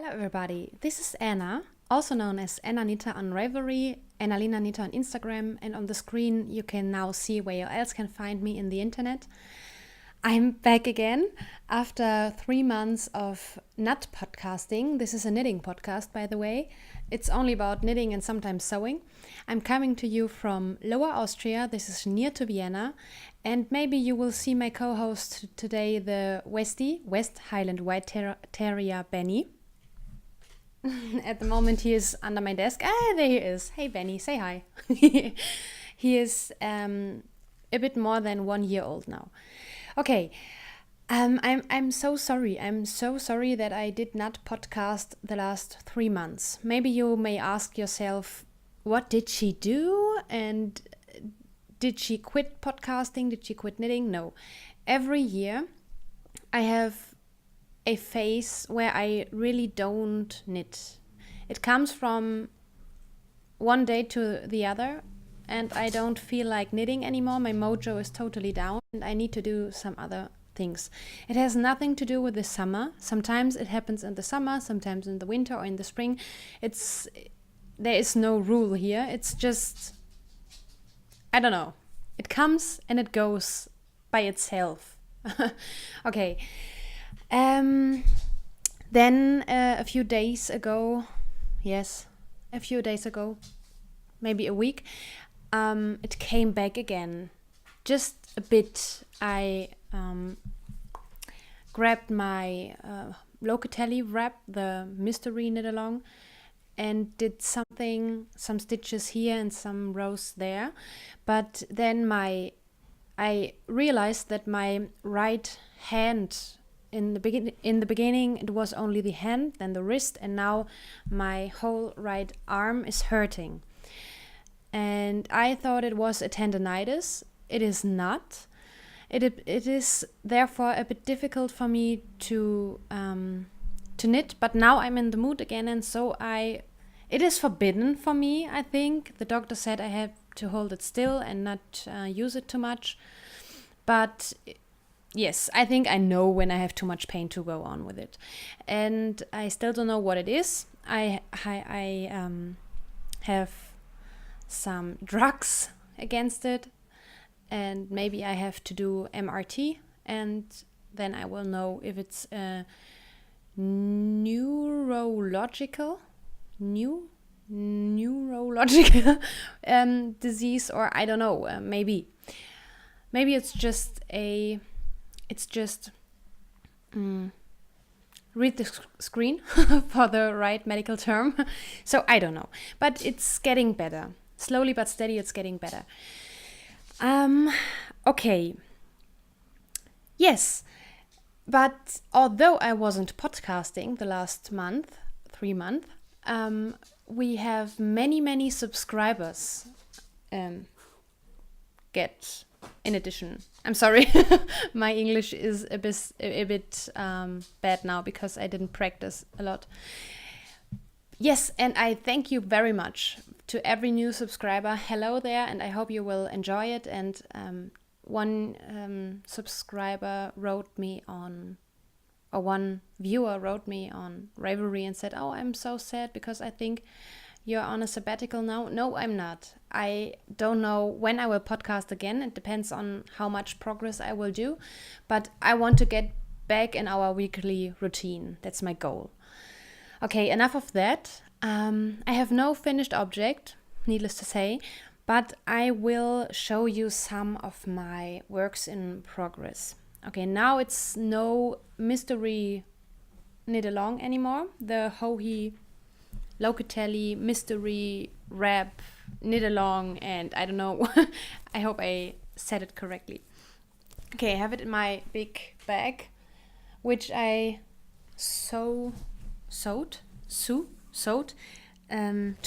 Hello everybody, this is Anna, also known as Anna Nita on Ravelry, Annalena Nita on Instagram, and on the screen you can now see where you else can find me in the internet. I'm back again after 3 months of not podcasting. This is a knitting podcast, by the way. It's only about knitting and sometimes sewing. I'm coming to you from Lower Austria. This is near to Vienna. And maybe you will see my co-host today, the West Highland White Terrier, Benny. At the moment he is under my desk. There he is. Hey Benny, say hi. He is a bit more than 1 year old now. Okay, I'm so sorry. I'm so sorry that I did not podcast the last 3 months. Maybe you may ask yourself, what did she do? And did she quit podcasting? Did she quit knitting? No. Every year I have a phase where I really don't knit. It comes from one day to the other, and I don't feel like knitting anymore. My mojo is totally down and I need to do some other things. It has nothing to do with the summer. Sometimes it happens in the summer, sometimes in the winter or in the spring. There is no rule here. It's just, I don't know. It comes and it goes by itself. Okay. Then a few days ago, maybe a week, it came back again. Just a bit. I grabbed my Locatelli wrap, the mystery knit along, and did some stitches here and some rows there. But then I realized that my right hand, in the beginning it was only the hand, then the wrist, and now my whole right arm is hurting. And I thought it was a tendonitis. It is not. It is therefore a bit difficult for me to knit, but now I'm in the mood again, and so it is forbidden for me, I think. The doctor said I have to hold it still and not use it too much. But yes, I think I know when I have too much pain to go on with it. And I still don't know what it is. I have some drugs against it, and maybe I have to do MRT, and then I will know if it's a neurological disease, or I don't know. Maybe it's just read the screen for the right medical term. So I don't know, but it's getting better. Slowly but steady, it's getting better. Okay. Yes, but although I wasn't podcasting the last 3 months, we have many subscribers get in addition. I'm sorry, my English is a bit bad now because I didn't practice a lot. Yes, and I thank you very much to every new subscriber. Hello there, and I hope you will enjoy it. And one viewer wrote me on Ravelry and said, "Oh, I'm so sad because I think you're on a sabbatical now." No, I'm not. I don't know when I will podcast again. It depends on how much progress I will do. But I want to get back in our weekly routine. That's my goal. Okay, enough of that. I have no finished object, needless to say, but I will show you some of my works in progress. Okay, now it's no mystery knit along anymore. The Joji Locatelli mystery wrap knit along, and I don't know. I hope I said it correctly. Okay, I have it in my big bag, which I sewed 2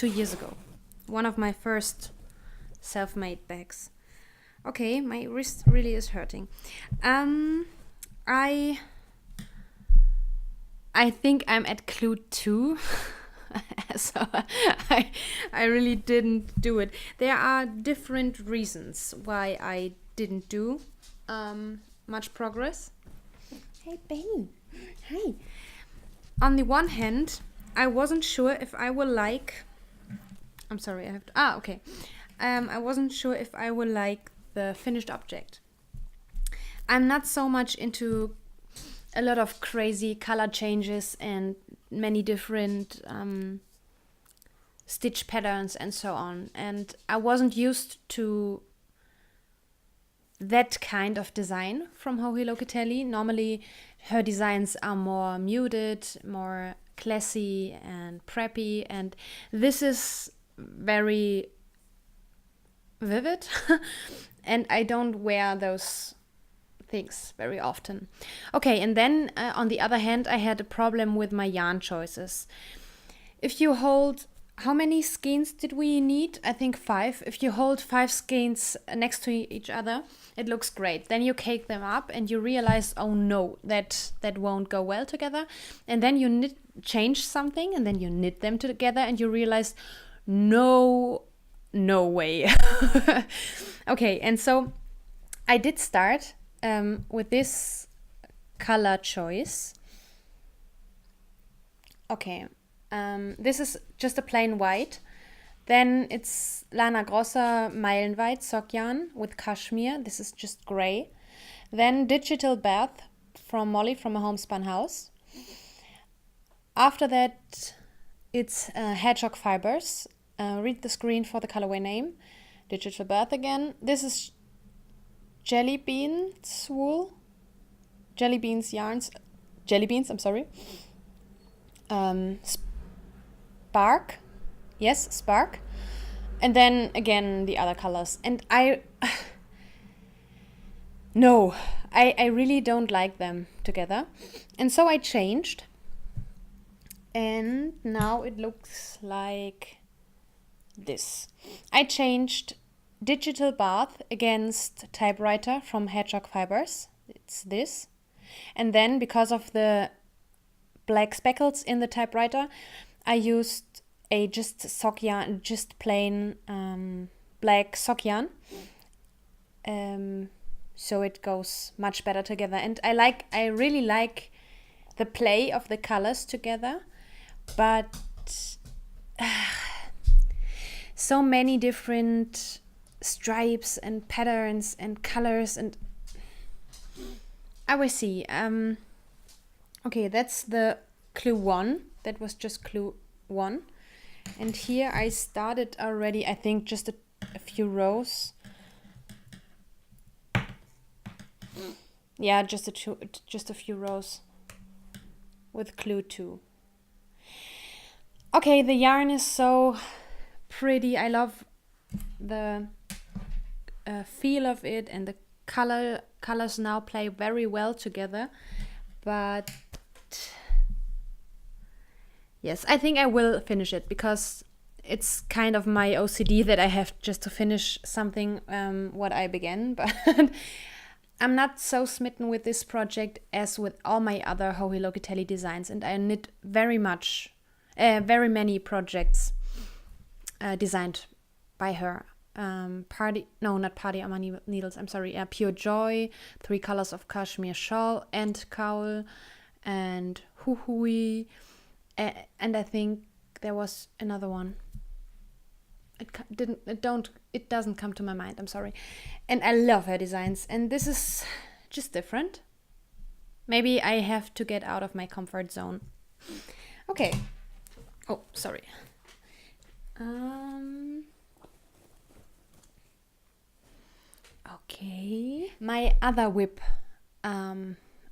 years ago. One of my first self-made bags. Okay, my wrist really is hurting. I think I'm at clue 2. So I really didn't do it. There are different reasons why I didn't do much progress. Hey Benny, hi. On the one hand, I wasn't sure if I will like. I'm sorry, I have to. Okay. I wasn't sure if I will like the finished object. I'm not so much into a lot of crazy color changes and many different stitch patterns and so on. And I wasn't used to that kind of design from Joji Locatelli. Normally, her designs are more muted, more classy and preppy, and this is very vivid. And I don't wear those things very often. Okay, and then on the other hand, I had a problem with my yarn choices. If you hold, how many skeins did we need? I think 5. If you hold 5 skeins next to each other, it looks great. Then you cake them up and you realize, oh no, that won't go well together. And then you change something and then you knit them together and you realize, no way. Okay, and so I did start with this color choice. Okay, this is just a plain white. Then it's Lana Grossa Meilenweit sock yarn with cashmere. This is just gray. Then Digital Bath from Molly from a Homespun House. After that, it's Hedgehog Fibers. Read the screen for the colorway name. Digital Bath again. This is Jelly Beans wool. Jelly Beans yarns. Jelly Beans, I'm sorry. Spark. Yes, Spark. And then again the other colors. And I really don't like them together. And so I changed. And now it looks like this. I changed Digital Bath against Typewriter from Hedgehog Fibers. It's this. And then because of the black speckles in the typewriter, I used a just sock yarn, just plain black sock yarn. So it goes much better together. And I really like the play of the colors together, but so many different stripes and patterns and colors, and I will see. Okay, that's the clue 1. That was just clue 1. And here I started already, I think, just a few rows. Yeah, just a few rows with clue 2. Okay, the yarn is so pretty. I love the feel of it, and the colors now play very well together. But yes, I think I will finish it because it's kind of my OCD that I have just to finish something what I began. But I'm not so smitten with this project as with all my other Joji Locatelli designs, and I knit very many projects designed by her. Not Party Armani Needles, I'm sorry, Pure Joy, 3 Colors of Cashmere Shawl, and Cowl, and Hui, and I think there was another one. It doesn't come to my mind, I'm sorry. And I love her designs, and this is just different. Maybe I have to get out of my comfort zone. Okay. Oh, sorry. Okay. My other WIP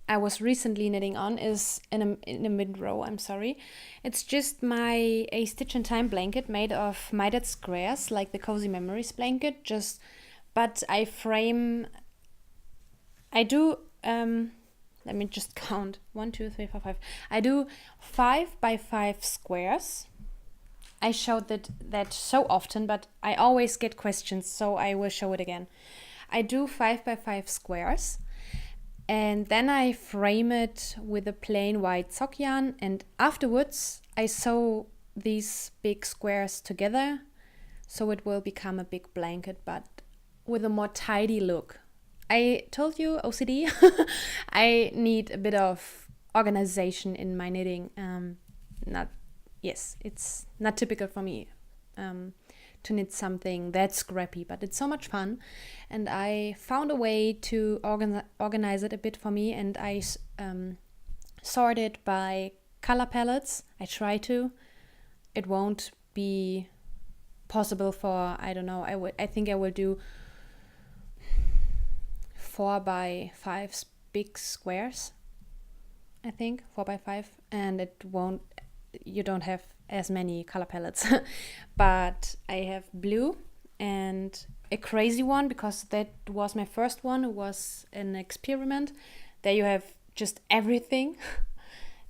I was recently knitting on is in a mid-row, I'm sorry. It's just a Stitch in Time blanket made of mitered squares, like the Cozy Memories blanket, but I do, let me just count, 1, 2, 3, 4, 5. I do 5 by 5 squares. I showed that so often, but I always get questions, so I will show it again. I do 5 by 5 squares, and then I frame it with a plain white sock yarn, and afterwards I sew these big squares together so it will become a big blanket, but with a more tidy look. I told you, OCD, I need a bit of organization in my knitting. yes, it's not typical for me to knit something that scrappy, but it's so much fun. And I found a way to organize it a bit for me, and I sort it by color palettes. I try to. It won't be possible for, I don't know, I think I will do 4x5 big squares. I think 4x5, and you don't have as many color palettes. But I have blue and a crazy one, because that was my first one. It was an experiment. There you have just everything.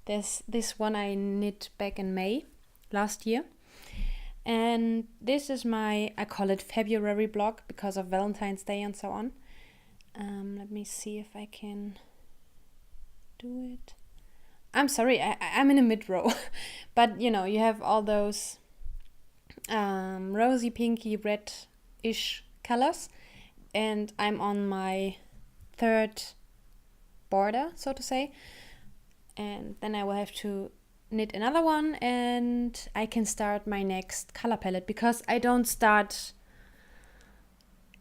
There's this one I knit back in May last year. And this is I call it February blog because of Valentine's Day and so on. Let me see if I can do it. I'm sorry, I'm in a mid-row. But, you have all those rosy, pinky, red-ish colors. And I'm on my third border, so to say. And then I will have to knit another one, and I can start my next color palette, because I don't start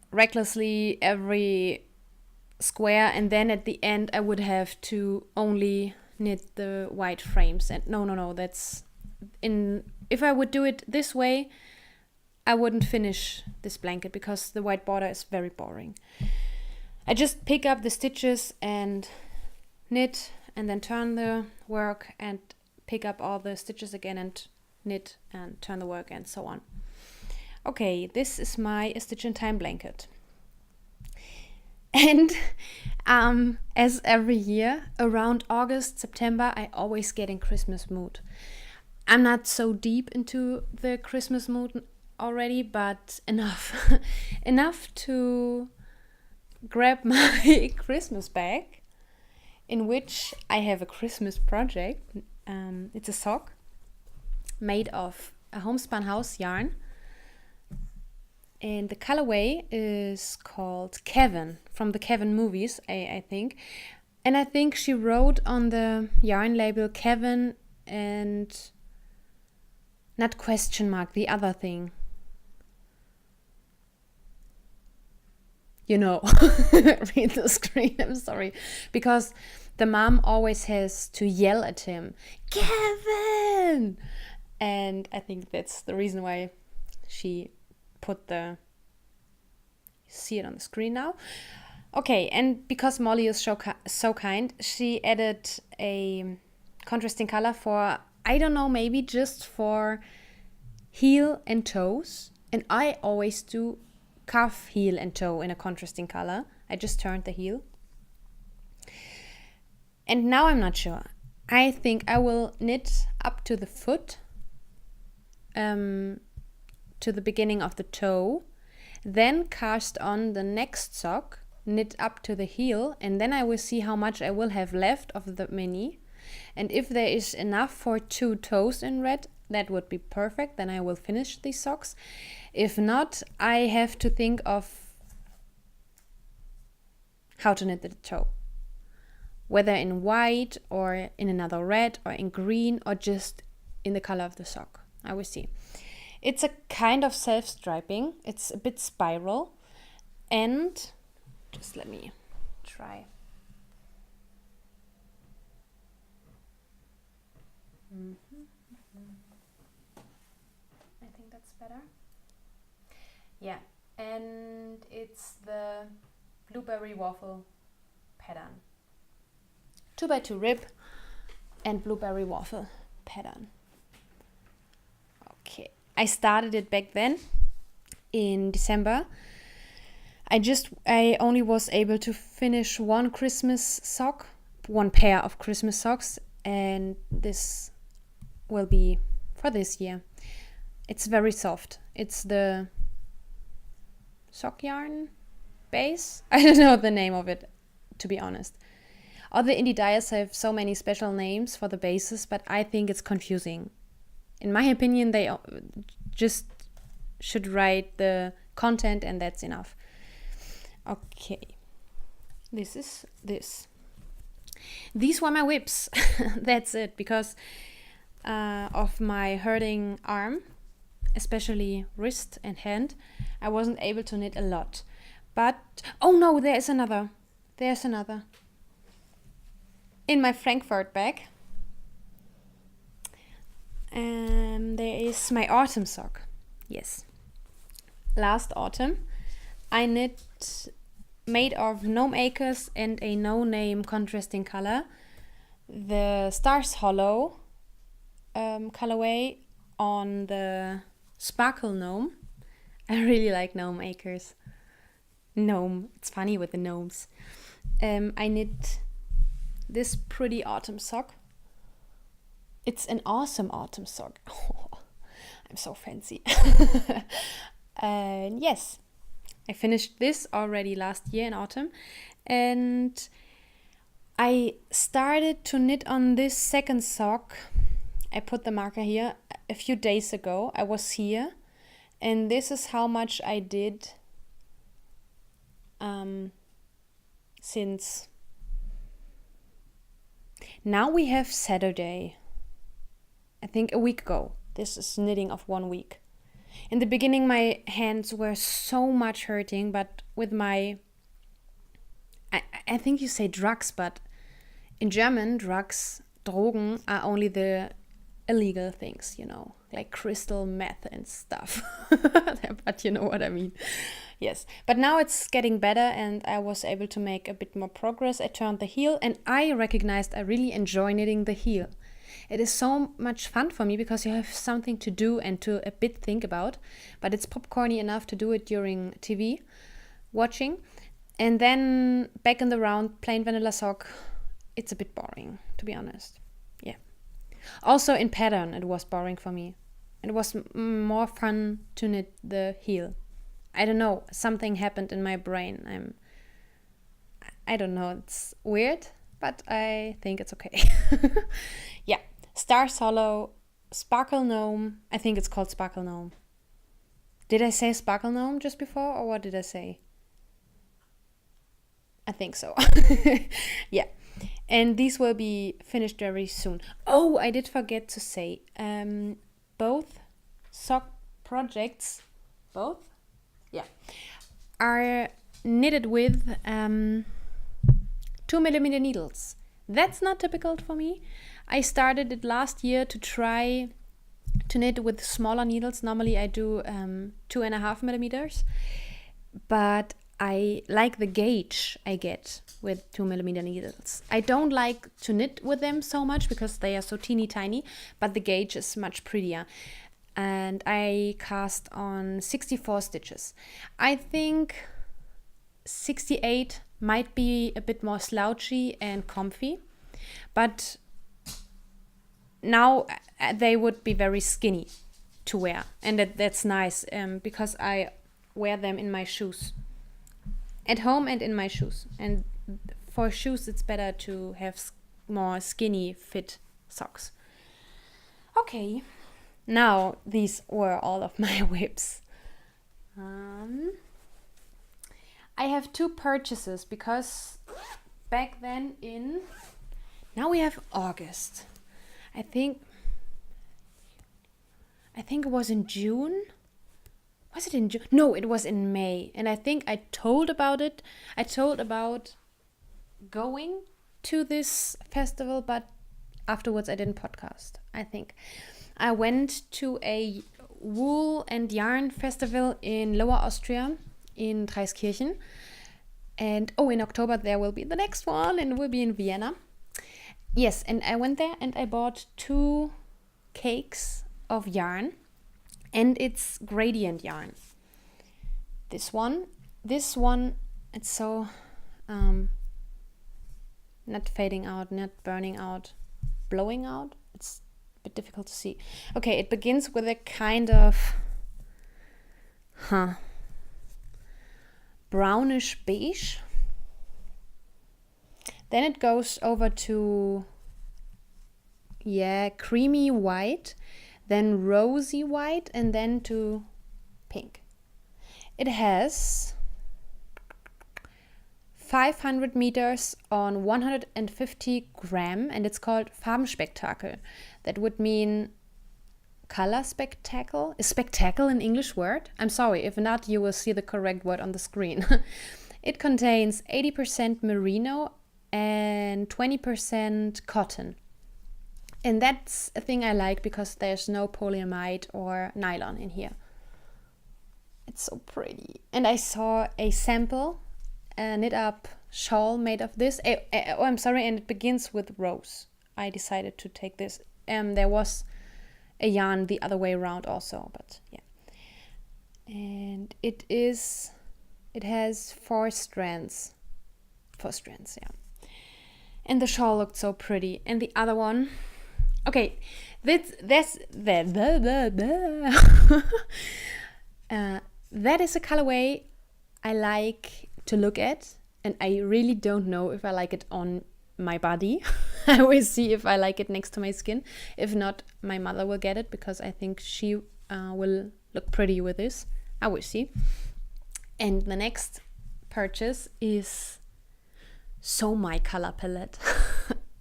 recklessly every square and then at the end I would have to only knit the white frames. And no, that's if I would do it this way, I wouldn't finish this blanket, because the white border is very boring. I just pick up the stitches and knit, and then turn the work and pick up all the stitches again and knit and turn the work and so on. Okay, this is my Stitch in Time blanket. And as every year, around August, September, I always get in Christmas mood. I'm not so deep into the Christmas mood already, but enough. Enough to grab my Christmas bag, in which I have a Christmas project. It's a sock made of a homespun house yarn. And the colorway is called Kevin, from the Kevin movies, I think. And I think she wrote on the yarn label Kevin and not question mark, the other thing. Read the screen, I'm sorry. Because the mom always has to yell at him, Kevin! And I think that's the reason why she put see it on the screen now. Okay, and because Molly is so kind, she added a contrasting color for, I don't know, maybe just for heel and toes. And I always do cuff, heel and toe in a contrasting color. I just turned the heel. And now I'm not sure. I think I will knit up to the foot, to the beginning of the toe, then cast on the next sock, knit up to the heel, and then I will see how much I will have left of the mini. And if there is enough for 2 toes in red, that would be perfect. Then I will finish these socks. If not, I have to think of how to knit the toe. Whether in white or in another red or in green or just in the color of the sock. I will see. It's a kind of self-striping. It's a bit spiral. And just let me try. I think that's better. Yeah, and it's the blueberry waffle pattern. 2x2 rib and blueberry waffle pattern. Okay, I started it back then in December. I only was able to finish one Christmas sock, one pair of Christmas socks, and this will be for this year. It's very soft. It's the sock yarn base. I don't know the name of it, to be honest. Other indie dyers have so many special names for the bases, but I think it's confusing. In my opinion, they just should write the content and that's enough. Okay, this is this. These were my whips. That's it, because of my hurting arm, especially wrist and hand, I wasn't able to knit a lot. But, oh no, there's another. In my Frankfurt bag. There is my autumn sock. Yes. Last autumn, I knit made of Gnome Acres and a no-name contrasting color, the Stars Hollow colorway on the Sparkle Gnome. I really like Gnome Acres. Gnome, it's funny with the gnomes. I knit this pretty autumn sock. It's an awesome autumn sock. Oh, I'm so fancy. And yes, I finished this already last year in autumn, and I started to knit on this second sock. I put the marker here a few days ago. I was here, and this is how much I did since. Now we have Saturday. I think a week ago. This is knitting of 1 week. In the beginning, my hands were so much hurting, but with my, I think you say drugs, but in German, drugs, Drogen, are only the illegal things, like crystal meth and stuff. But you know what I mean. Yes, but now it's getting better and I was able to make a bit more progress. I turned the heel and I recognized I really enjoy knitting the heel. It is so much fun for me because you have something to do and to a bit think about, but it's popcorny enough to do it during TV watching. And then back in the round, plain vanilla sock, it's a bit boring, to be honest. Yeah. Also in pattern, it was boring for me. It was more fun to knit the heel. I don't know, something happened in my brain. I don't know, it's weird, but I think it's okay. Yeah, Stars Hollow, Sparkle Gnome. I think it's called Sparkle Gnome. Did I say Sparkle Gnome just before, or what did I say? I think so. Yeah, and these will be finished very soon. Oh, I did forget to say, both sock projects, are knitted with 2mm needles. That's not typical for me. I started it last year to try to knit with smaller needles. Normally I do 2.5mm, but I like the gauge I get with 2mm needles. I don't like to knit with them so much because they are so teeny tiny, but the gauge is much prettier. And I cast on 64 stitches. I think 68 might be a bit more slouchy and comfy, but now they would be very skinny to wear, and that's nice because I wear them in my shoes at home and in my shoes, and for shoes it's better to have more skinny fit socks. Okay, now these were all of my whips. I have 2 purchases because back then now we have August. I think it was in June. Was it in June? No, it was in May. And I think I told about it. I told about going to this festival, but afterwards I didn't podcast, I think. I went to a wool and yarn festival in Lower Austria, in Dreiskirchen. And in October there will be the next one, and it will be in Vienna. Yes, and I went there and I bought 2 cakes of yarn, and it's gradient yarn. This one, it's so not fading out, not burning out, blowing out. It's a bit difficult to see. Okay, it begins with a kind of brownish beige. Then it goes over to creamy white, then rosy white, and then to pink. It has 500 meters on 150 gram, and it's called Farbenspektakel. That would mean color spectacle. Is spectacle an English word? I'm sorry, if not, you will see the correct word on the screen. It contains 80% merino and 20% cotton. And that's a thing I like because there's no polyamide or nylon in here. It's so pretty. And I saw a sample, a knit up shawl made of this. I'm sorry, and it begins with rose. I decided to take this. There was a yarn the other way around also, but yeah. And it has 4 strands. 4 strands, yeah. And the shawl looked so pretty. And the other one, okay, that is a colorway I like to look at, and I really don't know if I like it on my body. I will see if I like it next to my skin. If not, my mother will get it because I think she will look pretty with this. I will see. And the next purchase is so my color palette.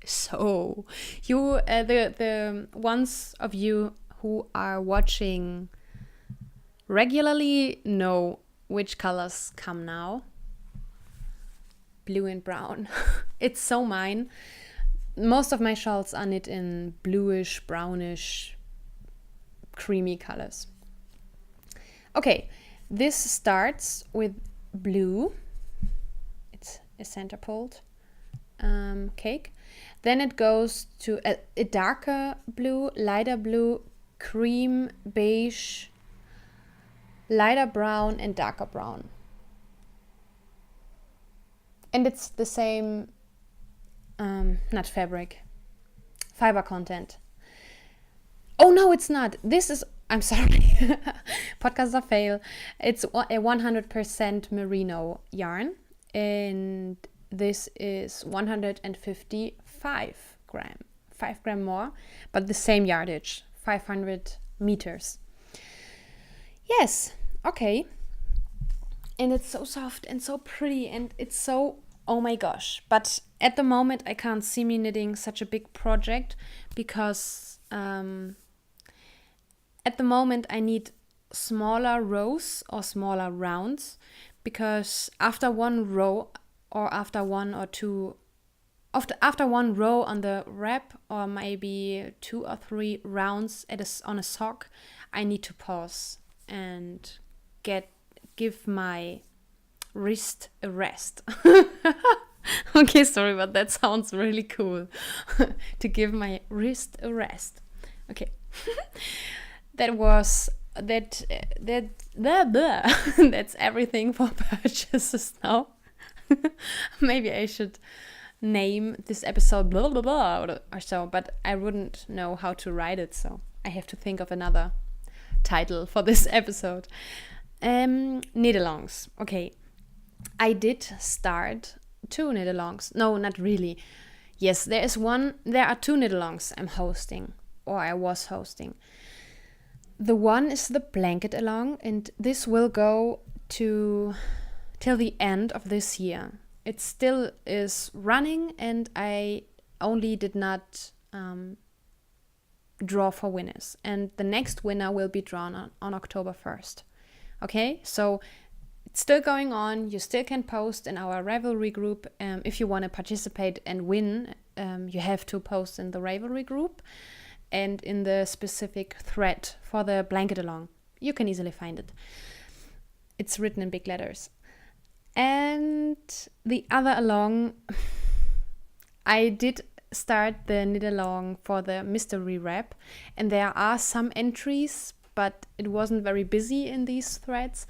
So you, the ones of you who are watching regularly know which colors come now. Blue and brown. It's so mine. Most of my shawls are knit in bluish, brownish, creamy colors. Okay, this starts with blue. It's a centerfold cake. Then it goes to a darker blue, lighter blue, cream, beige, lighter brown, and darker brown. And it's the same, not fabric, fiber content. Oh no, it's not. This is, I'm sorry, podcasts are fail. It's a 100% merino yarn, and this is 155 gram, 5 gram more, but the same yardage, 500 meters. Yes, okay. And it's so soft and so pretty, and it's so, oh my gosh. But at the moment, I can't see me knitting such a big project because at the moment I need smaller rows or smaller rounds, because after one row or after one or two, after one row on the wrap, or maybe 2 or 3 rounds on a sock, I need to pause and give my wrist a rest. Okay, sorry, but that sounds really cool. To give my wrist a rest. Okay. That's everything for purchases now. Maybe I should name this episode blah blah blah or so, but I wouldn't know how to write it, so I have to think of another title for this episode. Knit-alongs. Okay, I did start 2 knit-alongs. No, not really. Yes, there are 2 knit-alongs I'm hosting, or I was hosting. The one is the blanket along, and this will go till the end of this year. It still is running, and I only did not draw for winners. And the next winner will be drawn on October 1st. Okay, so it's still going on. You still can post in our Ravelry group. If you want to participate and win, you have to post in the Ravelry group and in the specific thread for the blanket along. You can easily find it. It's written in big letters. And the other along, I did start the knit along for the mystery wrap, and there are some entries, but it wasn't very busy in these threads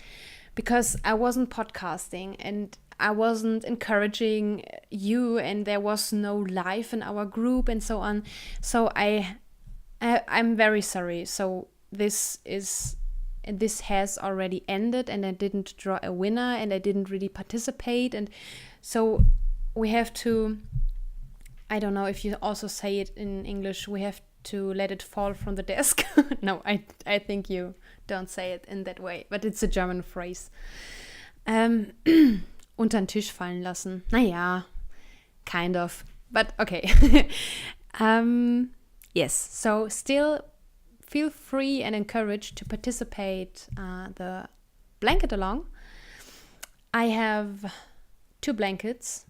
because I wasn't podcasting and I wasn't encouraging you, and there was no live in our group and so on. So I'm very sorry. So this has already ended, and I didn't draw a winner, and I didn't really participate, and so we have to, I don't know if you also say it in English, we have to let it fall from the desk. No, I think you don't say it in that way, but it's a German phrase. Und unter den Tisch fallen lassen. Naja, kind of, but okay. Yes, so still feel free and encouraged to participate the blanket along. I have 2 blankets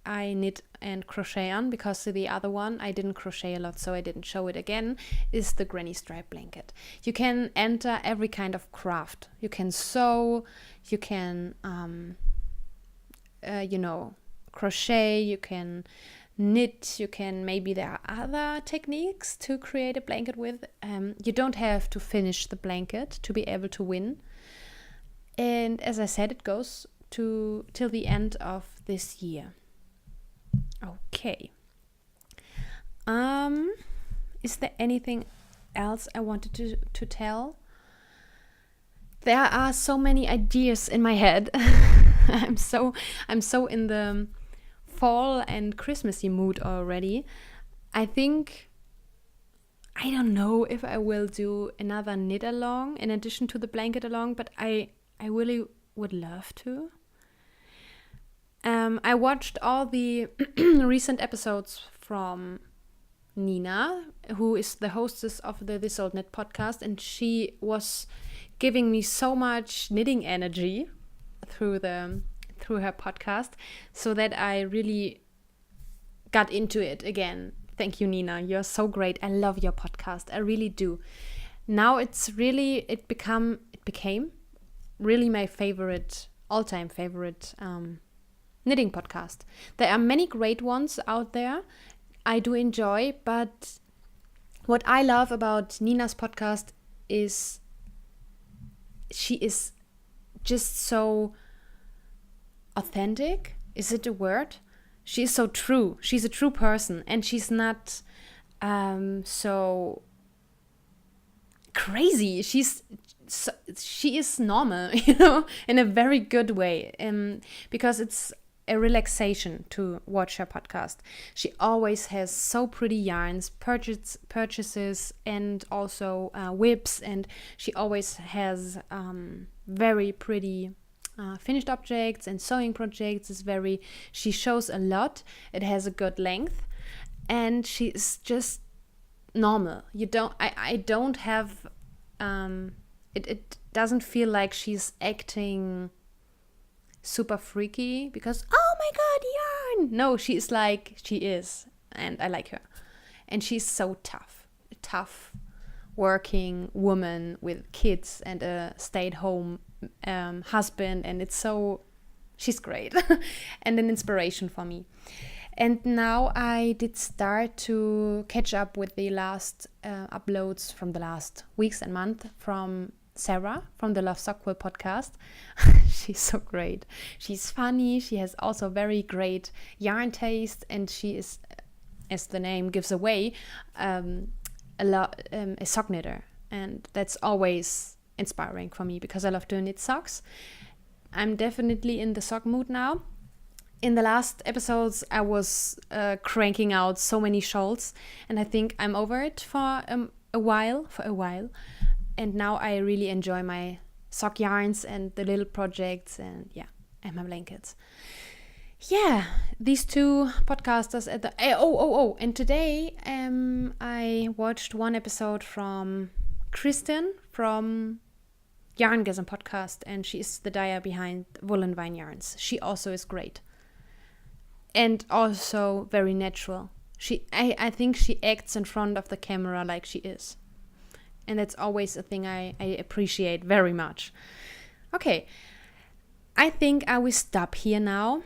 I knit and crochet on, because the other one I didn't crochet a lot, so I didn't show it again, is the granny stripe blanket. You can enter every kind of craft. You can sew, you can crochet, you can knit, you can, maybe there are other techniques to create a blanket with. You don't have to finish the blanket to be able to win. And as I said, it goes till the end of this year. Okay. Is there anything else I wanted to tell? There are so many ideas in my head. I'm so in the fall and Christmassy mood already. I don't know if I will do another knit along in addition to the blanket along, but I really would love to. I watched all the recent episodes from Nina, who is the hostess of the This Old Knit podcast, and she was giving me so much knitting energy through her podcast, so that I really got into it again. Thank you, Nina. You're so great. I love your podcast. I really do. Now it became really my favorite, all-time favorite knitting podcast. There are many great ones out there I do enjoy, but what I love about Nina's podcast is she is just so authentic. Is it a word? She is so true. She's a true person, and she's not so crazy. She is normal, in a very good way, because it's a relaxation to watch her podcast. She always has so pretty yarns, purchases, and also whips, and she always has very pretty finished objects and sewing projects. She shows a lot. It has a good length, and she is just normal. I don't have it doesn't feel like she's acting super freaky because, oh my god, yarn. No, she is, and I like her. And she's so tough working woman with kids and a stay-at-home husband, and she's great and an inspiration for me. And now I did start to catch up with the last uploads from the last weeks and month from Sarah from the Love Sock Quill podcast. She's so great. She's funny. She has also very great yarn taste, and she is, as the name gives away, a sock knitter, and that's always inspiring for me because I love to knit socks. I'm definitely in the sock mood now. In the last episodes, I was cranking out so many shawls, and I think I'm over it for a while. And now I really enjoy my sock yarns and the little projects and my blankets. Yeah, these 2 podcasters at the... And today I watched one episode from Kristen from Yarngasm podcast, and she is the dyer behind Woolen Vine Yarns. She also is great. And also very natural. I think she acts in front of the camera like she is. And that's always a thing I appreciate very much. Okay, I think I will stop here now.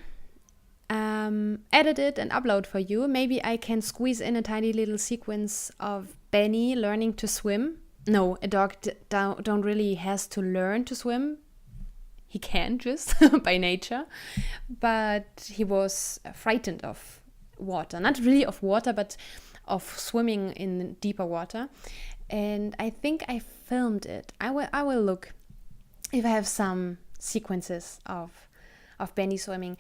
Edit it and upload for you. Maybe I can squeeze in a tiny little sequence of Benny learning to swim. No, a dog don't really has to learn to swim. He can just by nature. But he was frightened of water. Not really of water, but of swimming in deeper water. And I think I filmed it. I will look if I have some sequences of Benny swimming.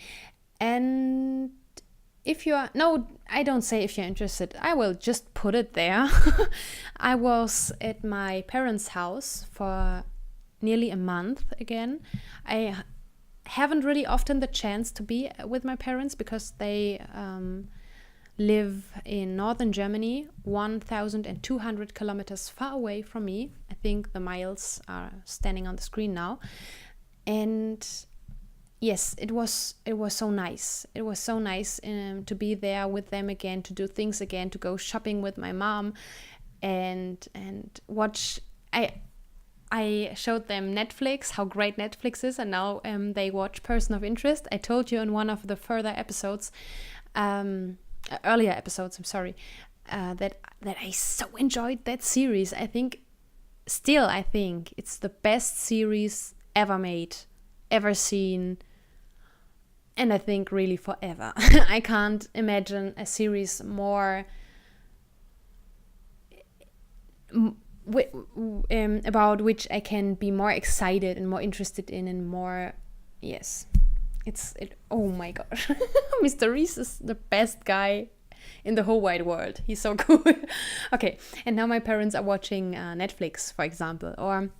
And if you are... No, I don't say if you're interested. I will just put it there. I was at my parents' house for nearly a month again. I haven't really often the chance to be with my parents because they live in northern Germany, 1,200 kilometers far away from me. I think the miles are standing on the screen now. And yes, it was so nice. It was so nice to be there with them again, to do things again, to go shopping with my mom, and watch. I showed them Netflix, how great Netflix is, and now they watch Person of Interest. I told you in one of the further episodes, earlier episodes, I'm sorry, that I so enjoyed that series. I think it's the best series ever made, ever seen, and I think really forever. I can't imagine a series more about which I can be more excited and more interested in, and more, yes, oh my gosh. Mr. Reese is the best guy in the whole wide world. He's so cool. Okay, and now my parents are watching Netflix, for example, or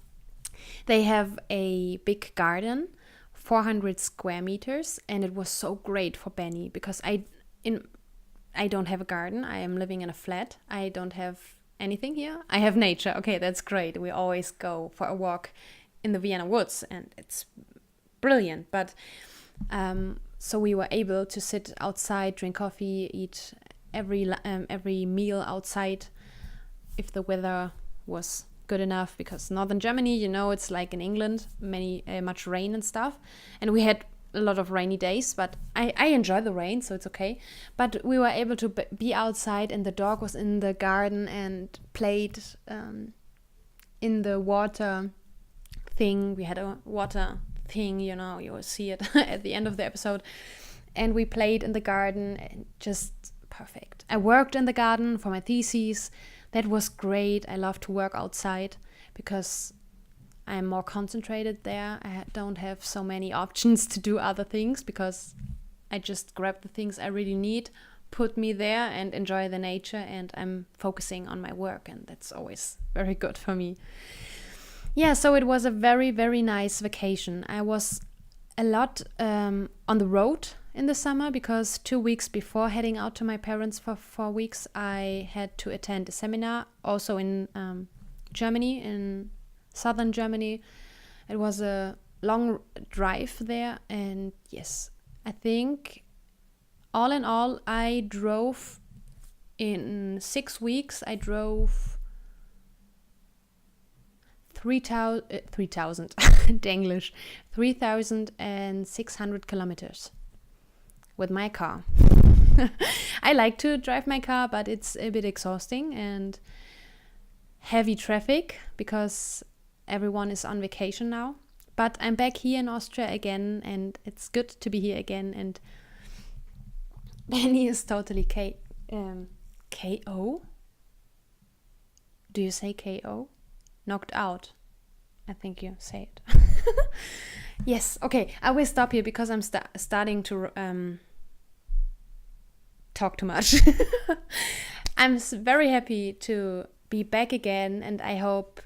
they have a big garden, 400 square meters, and it was so great for Benny because I don't have a garden. I am living in a flat. I don't have anything here. I have nature. Okay, that's great. We always go for a walk in the Vienna woods, and it's brilliant. But so we were able to sit outside, drink coffee, eat every meal outside if the weather was good enough, because northern Germany, it's like in England, much rain and stuff, and we had a lot of rainy days, but I enjoy the rain, so it's okay. But we were able to be outside, and the dog was in the garden and played in the water thing. We had a water thing, you will see it at the end of the episode, and we played in the garden, and just perfect. I worked in the garden for my thesis. That was great. I love to work outside because I'm more concentrated there. I don't have so many options to do other things because I just grab the things I really need, put me there, and enjoy the nature, and I'm focusing on my work, and that's always very good for me. Yeah, so it was a very, very nice vacation. I was a lot on the road in the summer because 2 weeks before heading out to my parents for 4 weeks, I had to attend a seminar also in Germany, in southern Germany. It was a long drive there, and yes, I think all in all I drove in 6 weeks. I drove 3,000 English 3,600 kilometers with my car. I like to drive my car, but it's a bit exhausting and heavy traffic because everyone is on vacation now. But I'm back here in Austria again, and it's good to be here again. And Benny is totally KO? Do you say KO? Knocked out. I think you say it. Yes, okay. I will stop here because I'm starting to talk too much. I'm very happy to be back again, and I hope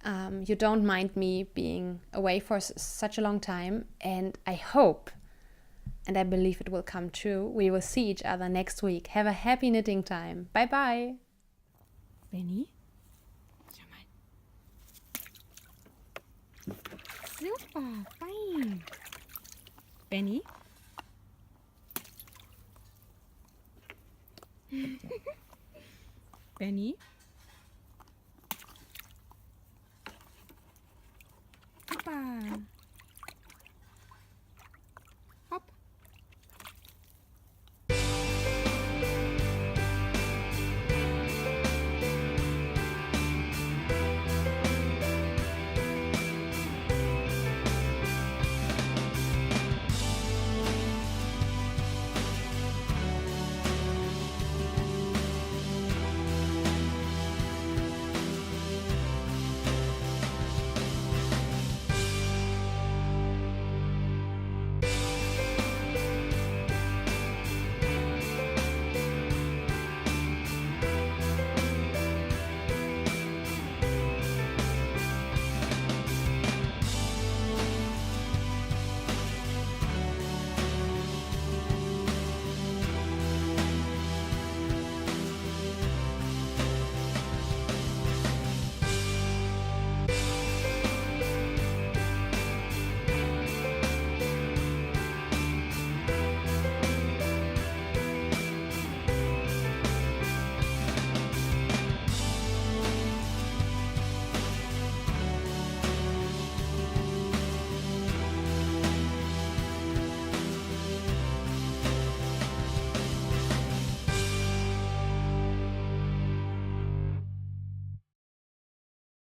you don't mind me being away for such a long time. And I hope, and I believe it will come true, we will see each other next week. Have a happy knitting time. Bye bye. Benny? Super, fine. Benny? Benny?